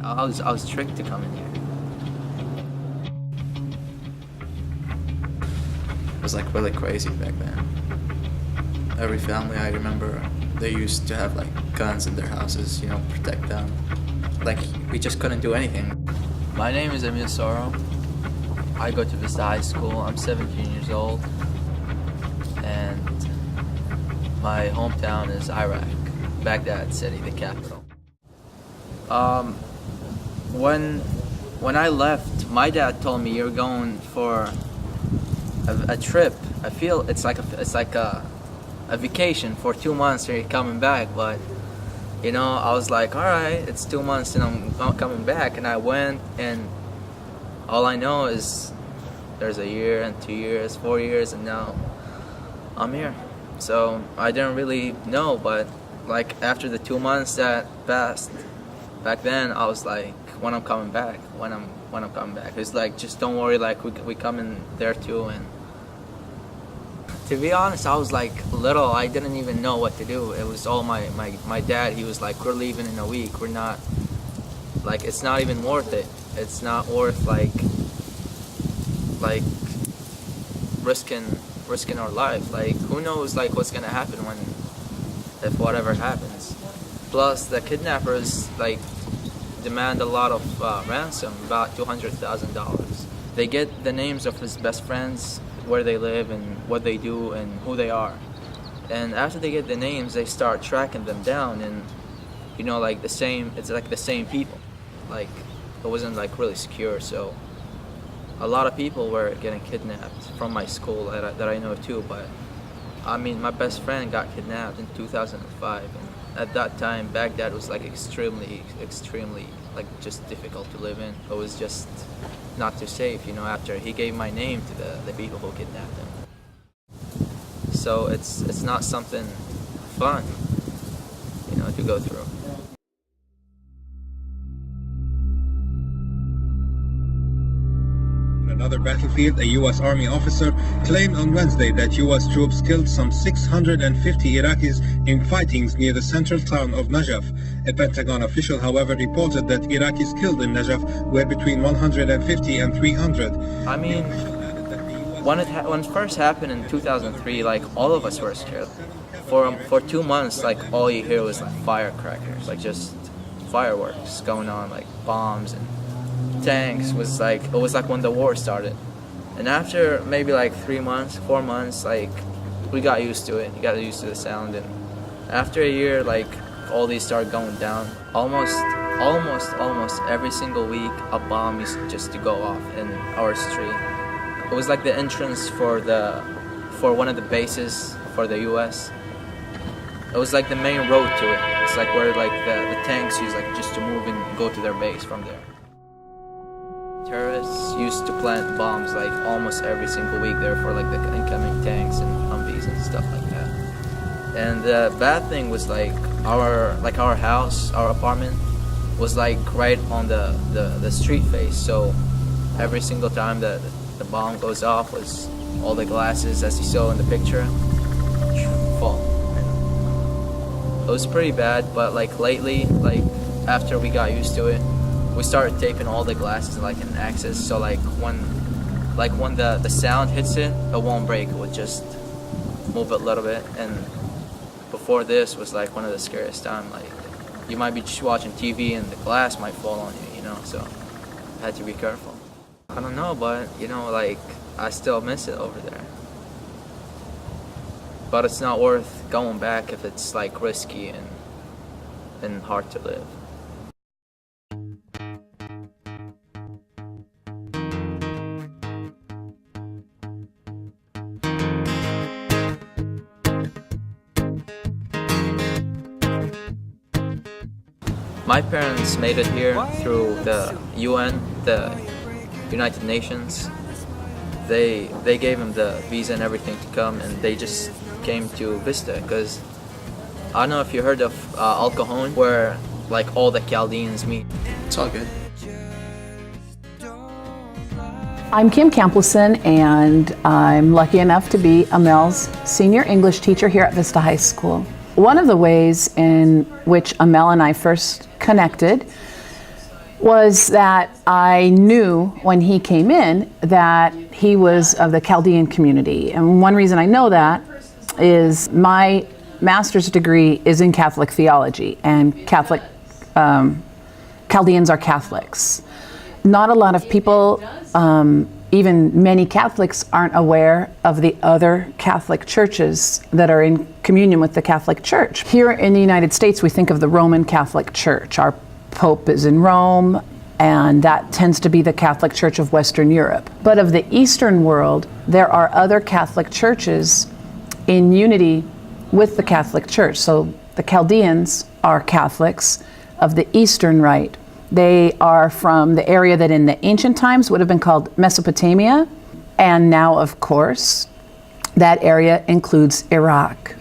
I was tricked to come in here. It was like really crazy back then. Every family I remember, they used to have like guns in their houses, you know, protect them. Like we just couldn't do anything. My name is Amel Doc. I go to Vista High School. I'm 17 years old, and my hometown is Iraq, Baghdad city, the capital. When I left, my dad told me you're going for a trip. I feel it's like a vacation for 2 months and you're coming back. But you know, I was like, all right, it's 2 months and I'm not coming back. And I went, and all I know is there's a year and 2 years, 4 years, and now I'm here. So I didn't really know, but like after the 2 months that passed, back then I was like, when I'm coming back, when I'm coming back. It's like, just don't worry, like we come in there too. And to be honest, I was like little, I didn't even know what to do. It was all my dad. He was like, we're leaving in a week. We're not, like, it's not even worth it. It's not worth like risking our life. Like, who knows like what's gonna happen if whatever happens. Plus the kidnappers like demand a lot of ransom, about $200,000. They get the names of his best friends, where they live and what they do and who they are. And after they get the names, they start tracking them down, and you know, like it's like the same people. Like it wasn't like really secure, so a lot of people were getting kidnapped from my school that I know too. But I mean, my best friend got kidnapped in 2005, and at that time Baghdad was like extremely like just difficult to live in. It was just not too safe, you know, after he gave my name to the people who kidnapped him. So it's not something fun, you know, to go through. Another battlefield, a U.S. Army officer claimed on Wednesday that U.S. troops killed some 650 Iraqis in fightings near the central town of Najaf. A Pentagon official, however, reported that Iraqis killed in Najaf were between 150 and 300. I mean, when it first happened in 2003, like all of us were scared. For 2 months, like all you hear was like firecrackers, like just fireworks going on, like bombs and tanks. It was like when the war started. And after maybe like 3 months, 4 months, like we got used to it. You got used to the sound, and after a year, like all these started going down. Almost every single week, a bomb used just to go off in our street. It was like the entrance for one of the bases for the U.S. It was like the main road to it. It's like where like the tanks use like just to move and go to their base from there. Terrorists used to plant bombs like almost every single week there for like the incoming tanks and Humvees and stuff like that. And the bad thing was like our house, our apartment was like right on the street face. So every single time that the bomb goes off, was all the glasses, as you saw in the picture, fall. And it was pretty bad, but like lately, like after we got used to it, we started taping all the glasses like in access, so like when the sound hits it, it won't break. It would just move a little bit. And before this was like one of the scariest times. Like you might be just watching TV and the glass might fall on you, you know. So I had to be careful. I don't know, but you know, like I still miss it over there. But it's not worth going back if it's like risky and hard to live. My parents made it here through the UN, the United Nations. They gave them the visa and everything to come, and they just came to Vista because I don't know if you heard of Al Cajon, where like all the Chaldeans meet. It's all good. I'm Kim Campbellson, and I'm lucky enough to be Amel's senior English teacher here at Vista High School. One of the ways in which Amel and I first connected was that I knew when he came in that he was of the Chaldean community. And one reason I know that is my master's degree is in Catholic theology, and Chaldeans are Catholics. Not a lot of people, even many Catholics, aren't aware of the other Catholic churches that are in communion with the Catholic Church. Here in the United States, we think of the Roman Catholic Church. Our Pope is in Rome, and that tends to be the Catholic Church of Western Europe. But of the Eastern world, there are other Catholic churches in unity with the Catholic Church. So the Chaldeans are Catholics of the Eastern Rite. They are from the area that in the ancient times would have been called Mesopotamia, and now, of course, that area includes Iraq.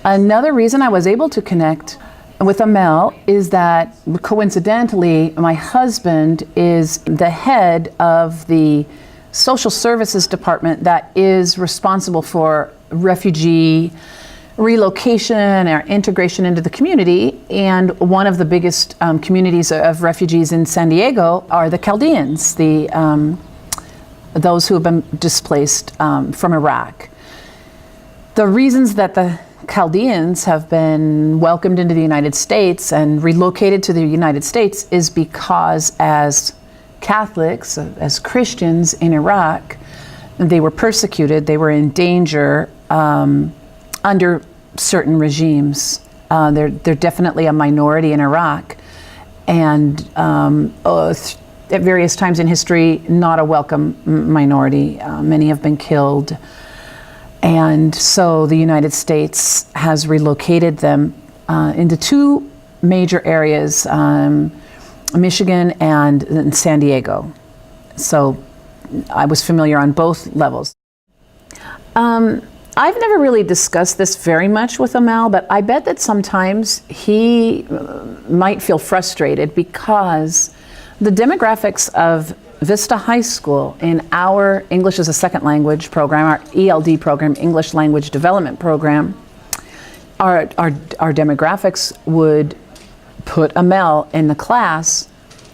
Another reason I was able to connect with Amel is that, coincidentally, my husband is the head of the social services department that is responsible for refugee relocation or integration into the community, and one of the biggest communities of refugees in San Diego are the Chaldeans, those who have been displaced from Iraq. The reasons that the Chaldeans have been welcomed into the United States and relocated to the United States is because as Catholics, as Christians in Iraq, they were persecuted, they were in danger under certain regimes. They're definitely a minority in Iraq, and at various times in history, not a welcome minority. Many have been killed. And so the United States has relocated them into two major areas, Michigan and San Diego. So I was familiar on both levels. I've never really discussed this very much with Amel, but I bet that sometimes he might feel frustrated because the demographics of Vista High School in our English as a Second Language program, our ELD program, English Language Development Program, our demographics would put Amel in the class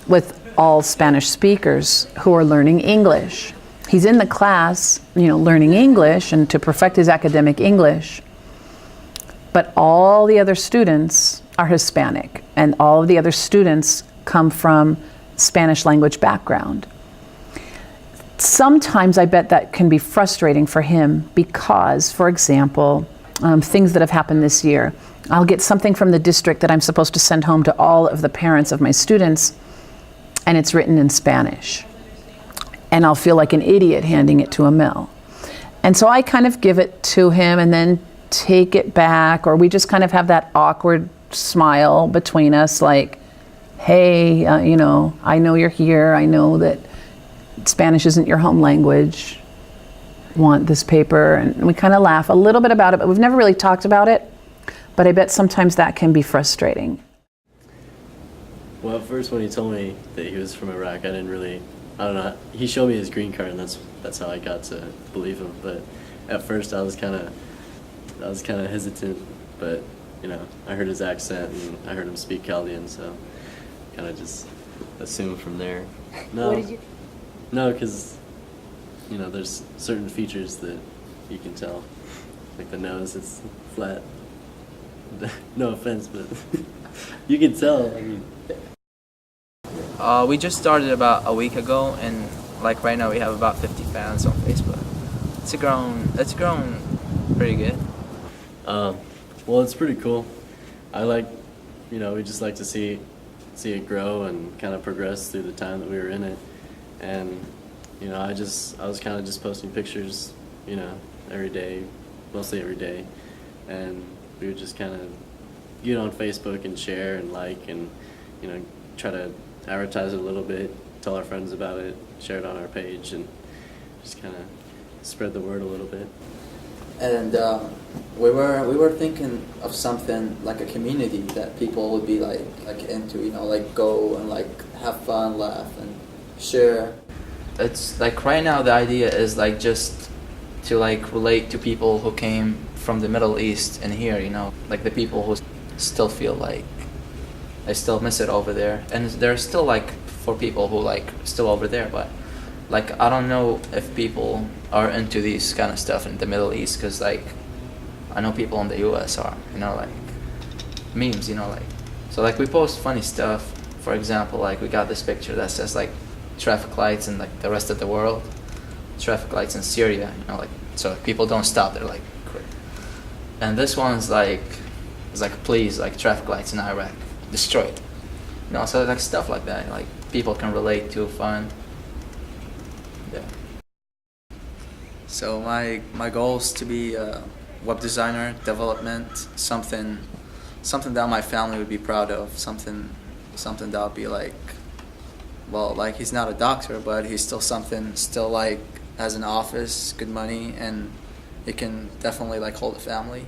with all Spanish speakers who are learning English. He's in the class, learning English and to perfect his academic English, but all the other students are Hispanic, and all of the other students come from Spanish language background. Sometimes I bet that can be frustrating for him because, for example, things that have happened this year. I'll get something from the district that I'm supposed to send home to all of the parents of my students, and it's written in Spanish. And I'll feel like an idiot handing it to Amel. And so I kind of give it to him and then take it back, or we just kind of have that awkward smile between us, like, hey, I know you're here. I know that Spanish isn't your home language. Want this paper? And we kind of laugh a little bit about it, but we've never really talked about it. But I bet sometimes that can be frustrating. Well, at first when he told me that he was from Iraq, I don't know. He showed me his green card, and that's how I got to believe him. But at first I was kind of hesitant. But I heard his accent and I heard him speak Chaldean, so kind of just assumed from there. No, what did you? No, because there's certain features that you can tell, like the nose is flat. No offense, but you can tell. We just started about a week ago, and right now we have about 50 fans on Facebook. It's grown pretty good. Well, it's pretty cool. I we just like to see it grow and kind of progress through the time that we were in it. And I was kind of just posting pictures, every day, mostly every day, and we would just kind of get on Facebook and share and and try to advertise it a little bit, tell our friends about it, share it on our page, and just kind of spread the word a little bit. And we were thinking of something like a community that people would be like into, go and have fun, laugh, and share. It's right now the idea is just to relate to people who came from the Middle East and here, the people who still feel like I still miss it over there, and there's still like for people who like still over there, but like I don't know if people are into these kind of stuff in the Middle East, because like I know people in the U.S. are, you know, like memes, you know, like so like we post funny stuff. For example, like we got this picture that says like traffic lights in like the rest of the world, traffic lights in Syria, you know, like so if people don't stop, they're like quit. And this one's like it's like please, like traffic lights in Iraq destroyed, you know, so like stuff like that, like people can relate to, fun. Yeah. So my goal is to be a web designer, development, something that my family would be proud of, something that would be like, well, like he's not a doctor, but he's still like has an office, good money, and he can definitely like hold a family.